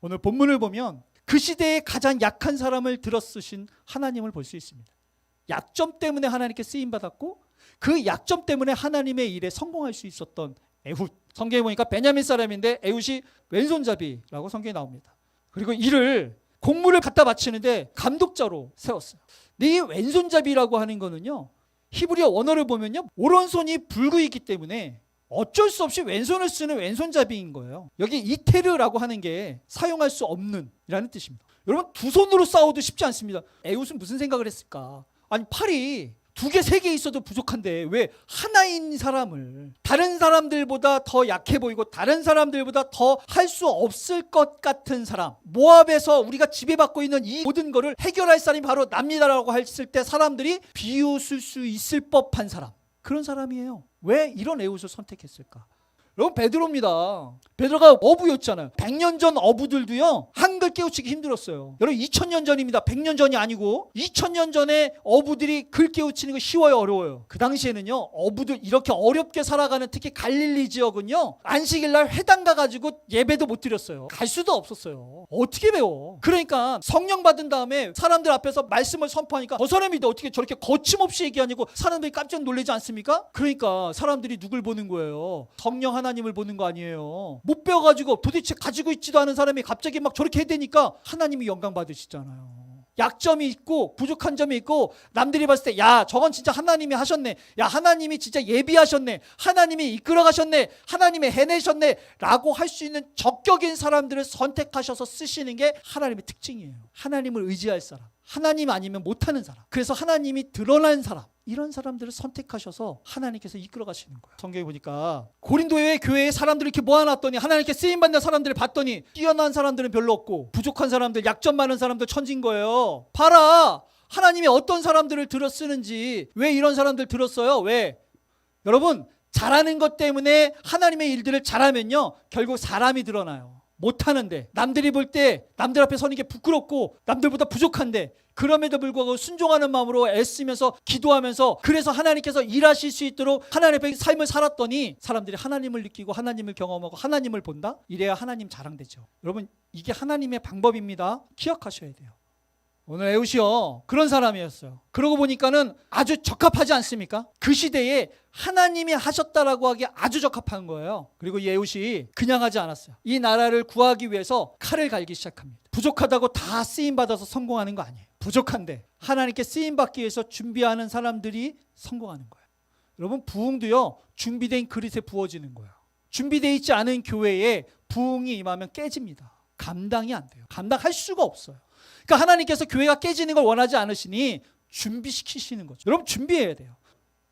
오늘 본문을 보면 그 시대에 가장 약한 사람을 들어 쓰신 하나님을 볼 수 있습니다. 약점 때문에 하나님께 쓰임받았고 그 약점 때문에 하나님의 일에 성공할 수 있었던 에훗. 성경에 보니까 베냐민 사람인데 에훗이 왼손잡이라고 성경에 나옵니다. 그리고 이를 공물을 갖다 바치는데 감독자로 세웠어요. 근데 이 왼손잡이라고 하는 거는요, 히브리어 원어를 보면요, 오른손이 불구이기 때문에 어쩔 수 없이 왼손을 쓰는 왼손잡이인 거예요. 여기 이테르라고 하는 게 사용할 수 없는 이라는 뜻입니다. 여러분, 두 손으로 싸워도 쉽지 않습니다. 에훗은 무슨 생각을 했을까? 아니, 팔이 두 개, 세 개 있어도 부족한데 왜 하나인 사람을, 다른 사람들보다 더 약해 보이고 다른 사람들보다 더 할 수 없을 것 같은 사람, 모압에서 우리가 지배받고 있는 이 모든 거를 해결할 사람이 바로 납니다라고 했을 때 사람들이 비웃을 수 있을 법한 사람, 그런 사람이에요. 왜 이런 에훗을 선택했을까? 여러분, 베드로입니다. 베드로가 어부였잖아요. 100년 전 어부들도요, 한글 깨우치기 힘들었어요. 여러분, 2000년 전입니다. 100년 전이 아니고 2000년 전에 어부들이 글 깨우치는 거 쉬워요, 어려워요? 그 당시에는요, 어부들 이렇게 어렵게 살아가는, 특히 갈릴리 지역은요, 안식일 날 회당 가가지고 예배도 못 드렸어요. 갈 수도 없었어요. 어떻게 배워? 그러니까 성령 받은 다음에 사람들 앞에서 말씀을 선포하니까 저 사람이 어떻게 저렇게 거침없이 얘기하냐고 사람들이 깜짝 놀라지 않습니까? 그러니까 사람들이 누굴 보는 거예요? 성령 하나님을 보는 거 아니에요. 못 배워가지고 도대체 가지고 있지도 않은 사람이 갑자기 막 저렇게 해대니까 하나님이 영광 받으시잖아요. 약점이 있고 부족한 점이 있고 남들이 봤을 때 야, 저건 진짜 하나님이 하셨네, 야, 하나님이 진짜 예비하셨네, 하나님이 이끌어 가셨네, 하나님이 해내셨네 라고 할 수 있는 적격인 사람들을 선택하셔서 쓰시는 게 하나님의 특징이에요. 하나님을 의지할 사람, 하나님 아니면 못하는 사람, 그래서 하나님이 드러난 사람, 이런 사람들을 선택하셔서 하나님께서 이끌어 가시는 거예요. 성경에 보니까 고린도의 교회에 사람들을 이렇게 모아놨더니 하나님께 쓰임받는 사람들을 봤더니 뛰어난 사람들은 별로 없고 부족한 사람들, 약점 많은 사람들 천진 거예요. 봐라, 하나님이 어떤 사람들을 들어 쓰는지. 왜 이런 사람들 들었어요? 왜? 여러분, 잘하는 것 때문에 하나님의 일들을 잘하면요, 결국 사람이 드러나요. 못하는데, 남들이 볼 때 남들 앞에 서는 게 부끄럽고 남들보다 부족한데, 그럼에도 불구하고 순종하는 마음으로 애쓰면서 기도하면서, 그래서 하나님께서 일하실 수 있도록 하나님 앞에 삶을 살았더니 사람들이 하나님을 느끼고 하나님을 경험하고 하나님을 본다? 이래야 하나님 자랑되죠. 여러분, 이게 하나님의 방법입니다. 기억하셔야 돼요. 오늘 에훗이요, 그런 사람이었어요. 그러고 보니까는 아주 적합하지 않습니까? 그 시대에 하나님이 하셨다라고 하기에 아주 적합한 거예요. 그리고 이 에훗이 그냥 하지 않았어요. 이 나라를 구하기 위해서 칼을 갈기 시작합니다. 부족하다고 다 쓰임받아서 성공하는 거 아니에요. 부족한데 하나님께 쓰임받기 위해서 준비하는 사람들이 성공하는 거예요. 여러분, 부흥도요, 준비된 그릇에 부어지는 거예요. 준비되어 있지 않은 교회에 부흥이 임하면 깨집니다. 감당이 안 돼요. 감당할 수가 없어요. 그러니까 하나님께서 교회가 깨지는 걸 원하지 않으시니 준비시키시는 거죠. 여러분, 준비해야 돼요.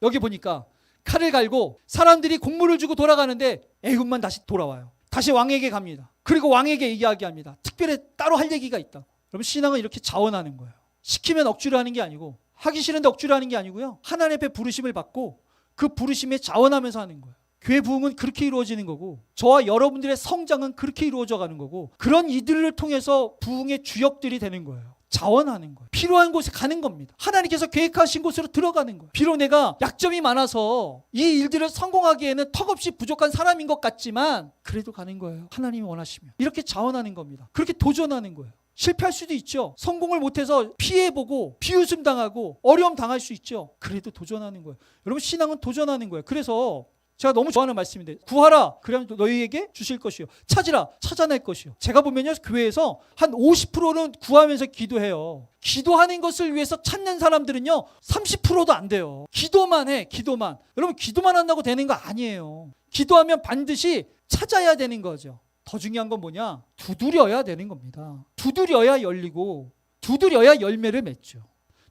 여기 보니까 칼을 갈고 사람들이 곡물을 주고 돌아가는데 에훗만 다시 돌아와요. 다시 왕에게 갑니다. 그리고 왕에게 이야기합니다. 특별히 따로 할 얘기가 있다. 여러분, 신앙은 이렇게 자원하는 거예요. 시키면 억지로 하는 게 아니고, 하기 싫은데 억지로 하는 게 아니고요, 하나님 앞에 부르심을 받고 그 부르심에 자원하면서 하는 거예요. 교회 부흥은 그렇게 이루어지는 거고, 저와 여러분들의 성장은 그렇게 이루어져 가는 거고, 그런 이들을 통해서 부흥의 주역들이 되는 거예요. 자원하는 거예요. 필요한 곳에 가는 겁니다. 하나님께서 계획하신 곳으로 들어가는 거예요. 비록 내가 약점이 많아서 이 일들을 성공하기에는 턱없이 부족한 사람인 것 같지만 그래도 가는 거예요. 하나님이 원하시면. 이렇게 자원하는 겁니다. 그렇게 도전하는 거예요. 실패할 수도 있죠. 성공을 못해서 피해보고 비웃음 당하고 어려움 당할 수 있죠. 그래도 도전하는 거예요. 여러분, 신앙은 도전하는 거예요. 그래서 제가 너무 좋아하는 말씀인데, 구하라, 그러면 너희에게 주실 것이요, 찾으라, 찾아낼 것이요. 제가 보면요, 교회에서 한 50%는 구하면서 기도해요. 기도하는 것을 위해서 찾는 사람들은요 30%도 안 돼요. 기도만 해, 기도만. 여러분, 기도만 한다고 되는 거 아니에요. 기도하면 반드시 찾아야 되는 거죠. 더 중요한 건 뭐냐? 두드려야 되는 겁니다. 두드려야 열리고, 두드려야 열매를 맺죠.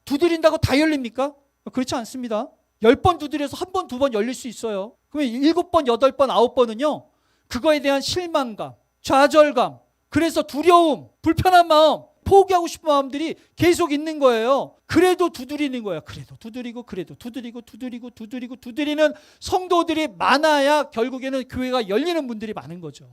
두드린다고 다 열립니까? 그렇지 않습니다. 10번 두드려서 한 번, 두 번 열릴 수 있어요. 그러면 7번, 8번, 9번은요, 그거에 대한 실망감, 좌절감, 그래서 두려움, 불편한 마음, 포기하고 싶은 마음들이 계속 있는 거예요. 그래도 두드리는 거예요. 그래도 두드리고, 그래도 두드리고, 두드리고, 두드리고, 두드리는 성도들이 많아야 결국에는 교회가 열리는 분들이 많은 거죠.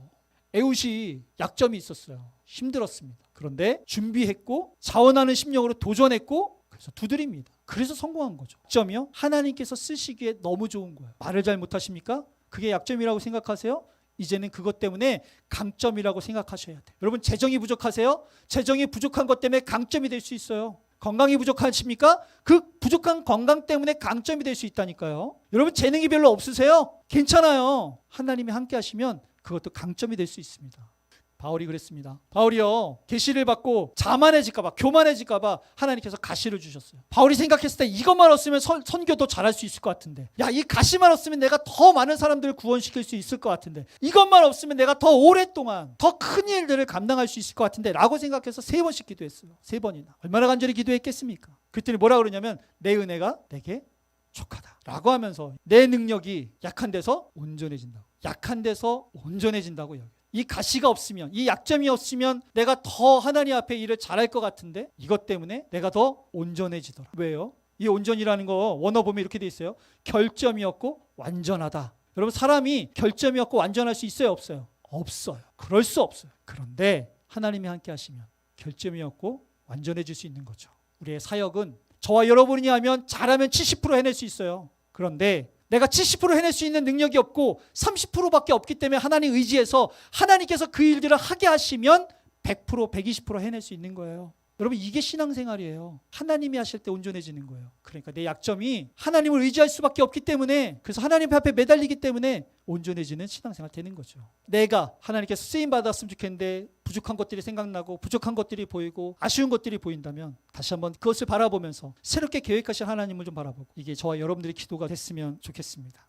에훗이 약점이 있었어요. 힘들었습니다. 그런데 준비했고, 자원하는 심령으로 도전했고, 그래서 두드립니다. 그래서 성공한 거죠. 약점이요? 하나님께서 쓰시기에 너무 좋은 거예요. 말을 잘 못하십니까? 그게 약점이라고 생각하세요? 이제는 그것 때문에 강점이라고 생각하셔야 돼요. 여러분 재정이 부족하세요? 재정이 부족한 것 때문에 강점이 될 수 있어요. 건강이 부족하십니까? 그 부족한 건강 때문에 강점이 될 수 있다니까요. 여러분 재능이 별로 없으세요? 괜찮아요. 하나님이 함께 하시면 그것도 강점이 될 수 있습니다. 바울이 그랬습니다. 바울이요, 계시를 받고 자만해질까 봐, 교만해질까 봐 하나님께서 가시를 주셨어요. 바울이 생각했을 때 이것만 없으면 선교도 잘할 수 있을 것 같은데, 야, 이 가시만 없으면 내가 더 많은 사람들을 구원시킬 수 있을 것 같은데, 이것만 없으면 내가 더 오랫동안 더 큰 일들을 감당할 수 있을 것 같은데 라고 생각해서 3번씩 기도했어요. 3번이나. 얼마나 간절히 기도했겠습니까? 그랬더니 뭐라 그러냐면 내 은혜가 내게 족하다 라고 하면서 내 능력이 약한 데서 온전해진다고, 약한 데서 온전해진다고 여겨요. 이 가시가 없으면, 이 약점이 없으면 내가 더 하나님 앞에 일을 잘할 것 같은데 이것 때문에 내가 더 온전해지더라. 왜요? 이 온전이라는 거 원어 보면 이렇게 돼 있어요. 결점이 없고 완전하다. 여러분 사람이 결점이 없고 완전할 수 있어요? 없어요? 없어요. 그럴 수 없어요. 그런데 하나님이 함께 하시면 결점이 없고 완전해질 수 있는 거죠. 우리의 사역은 저와 여러분이 하면 잘하면 70% 해낼 수 있어요. 그런데 내가 70% 해낼 수 있는 능력이 없고 30%밖에 없기 때문에 하나님 의지해서 하나님께서 그 일들을 하게 하시면 100%, 120% 해낼 수 있는 거예요. 여러분 이게 신앙생활이에요. 하나님이 하실 때 온전해지는 거예요. 그러니까 내 약점이 하나님을 의지할 수밖에 없기 때문에, 그래서 하나님 앞에 매달리기 때문에 온전해지는 신앙생활 되는 거죠. 내가 하나님께서 쓰임받았으면 좋겠는데 부족한 것들이 생각나고 부족한 것들이 보이고 아쉬운 것들이 보인다면 다시 한번 그것을 바라보면서 새롭게 계획하신 하나님을 좀 바라보고, 이게 저와 여러분들의 기도가 됐으면 좋겠습니다.